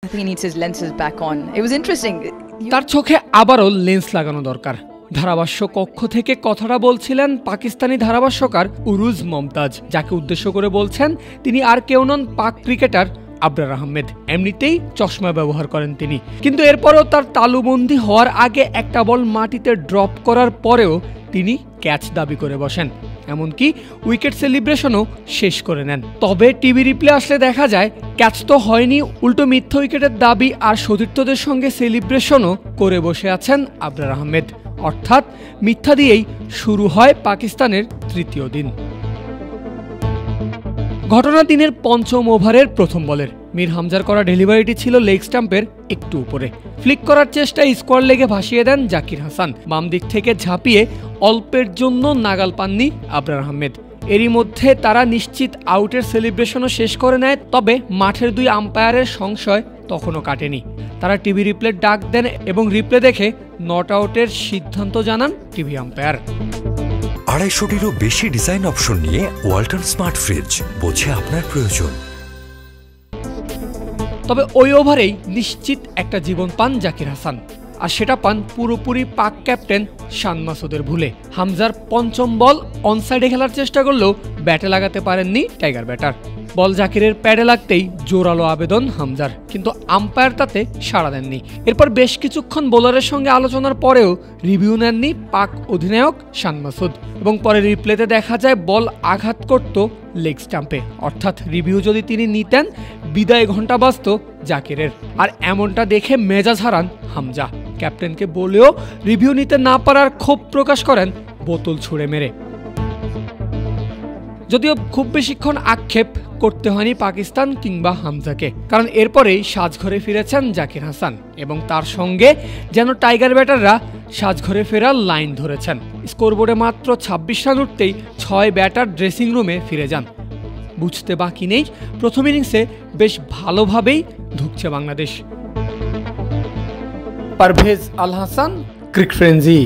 I think he needs his lenses back on. It was interesting. তার চোখে আবারও lens লাগানো দরকার। ধারাভাষ্য কক্ষ থেকে কথাটা বলছিলেন পাকিস্তানি ধারাভাষ্যকার উরুজ মমতাজ, যাকে উদ্দেশ্য করে বলছেন তিনি আর কেউ নন পাক ক্রিকেটার আবরার আহমেদ। এমনিতেই চশমা ব্যবহার করেন তিনি, কিন্তু এরপরও তার তালুবন্দি হওয়ার আগে একটা বল মাটিতে ড্রপ করার পরেও তিনি ক্যাচ দাবি করে বসেন, এমনকি উইকেট সেলিব্রেশনও শেষ করে নেন। তবে টিভি রিপ্লে আসলে দেখা যায় ক্যাচ তো হয়নি, উল্টো মিথ্যা উইকেটের দাবি আর সতীর্থদের সঙ্গে সেলিব্রেশনও করে বসে আছেন আবরার আহমেদ। অর্থাৎ মিথ্যা দিয়েই শুরু হয় পাকিস্তানের তৃতীয় দিন। ঘটনা দিনের পঞ্চম ওভারের প্রথম বলের মীর হামজার করা ডেলিভারিটি ছিল লেগ স্টাম্পের একটু উপরে। ফ্লিক করার চেষ্টায় স্কোয়ার লেগে ভাসিয়ে দেন জাকির হাসান। বাম দিক থেকে ঝাঁপিয়ে অল্পের জন্য নাগাল পাননি আবরার আহমেদ। এরই মধ্যে তারা নিশ্চিত আউটের সেলিব্রেশনও শেষ করে নেয়। তবে মাঠের দুই আম্পায়ারের সংশয় তখনও কাটেনি। তারা টিভি রিপ্লে ডাক দেন এবং রিপ্লে দেখে নট আউটের সিদ্ধান্ত জানান টিভি আম্পায়ার। 250-টিরও বেশি ডিজাইন অপশন নিয়ে ওয়ালটন স্মার্ট ফ্রিজ, বোঝে আপনার প্রয়োজন। তবে ওই ওভারেই নিশ্চিত একটা জীবন পান জাকির হাসান, আর সেটা পান পুরোপুরি পাক ক্যাপ্টেন শান মাসুদের ভুলে। হামজার পঞ্চম বল অনসাইডে খেলার চেষ্টা করলেও ব্যাটে লাগাতে পারেননি টাইগার ব্যাটার। বল জাকিরের প্যাডে লাগতেই জোরালো আবেদন হামজার, কিন্তু আম্পায়ার তাতে সাড়া দেননি। এরপর বেশ কিছুক্ষণ বোলারের সঙ্গে আলোচনার পরেও রিভিউ নেননি পাক অধিনায়ক শান মাসুদ, এবং পরে রিপ্লেতে দেখা যায় বল আঘাত করত লেগ স্টাম্পে। অর্থাৎ রিভিউ যদি তিনি নিতেন বিদায় ঘণ্টা বাজত জাকিরের। আর এমনটা দেখে মেজাজ হারান হামজা। ক্যাপ্টেনকে বলেও রিভিউ নিতে না পারার ক্ষোভ প্রকাশ করেন বোতল ছুঁড়ে মেরে। যদিও খুব বেশিক্ষণ আক্ষেপ করতে হয়নি পাকিস্তান কিংবা হামজাকে, কারণ এরপরেই সাজঘরে ফিরেছেন জাকির হাসান এবং তার সঙ্গে যেন টাইগার ব্যাটাররা সাজঘরে ফেরার লাইন ধরেছেন। স্কোরবোর্ডে মাত্র 26 রান উঠতেই 6 ব্যাটার ড্রেসিং রুমে ফিরে যান। বুঝতে বাকি নেই প্রথম ইনিংসে বেশ ভালোভাবেই ধুঁকছে বাংলাদেশ। পারভেজ আল হাসান, ক্রিক ফ্রেঞ্জি।